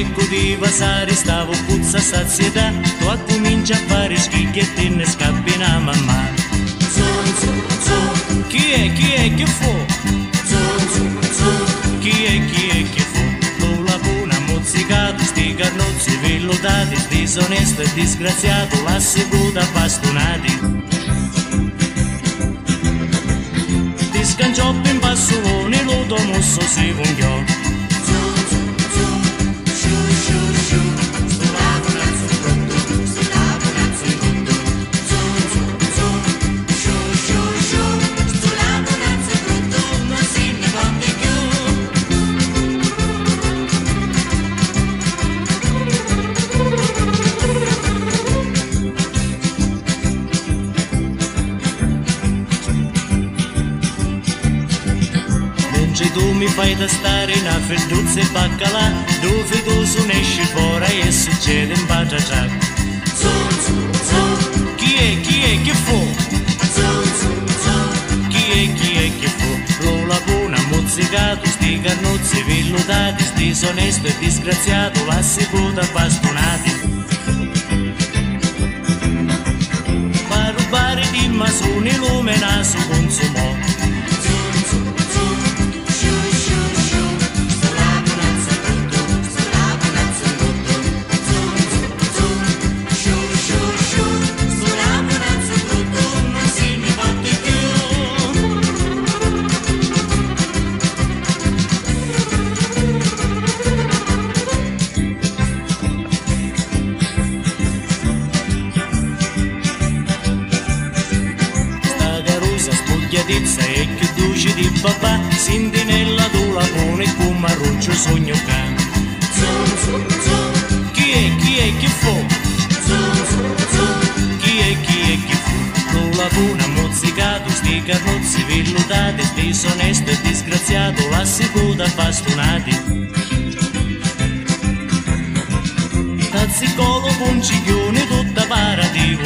ecco di vasare stavo puzza sazietà, tu comincia a fare schicchietti e ne scappi una mamma. Chi è che fu? Chi è che fu? Lo la puna mozzicato, sti carnozzi vellutati, disonesto e disgraziato, l'ha seduta bastonati. Ti scancioppo in passone, lo tomosso si conghiò. Tu mi fai da stare in afferduzza e baccalà, dove tu suonesci fuori e succede in baciaciac. Chi è che fu? Chi è che fu? Lo lapone mozzicato, sti carnozzi vellutati, sti sonesto e disgraziato, l'ha seduta bastonati. Pa rubare di masoni lume naso consumò. E che duce di papà, sentinella tu la pone con marruccio sogno can. Chi è che fu? Chi è che fu? Tu la pone mozzicato, sti carnozzi vellutati, disonesto e disgraziato, l'ha seduta bastonati. Tazzicolo con ciglione tutta para di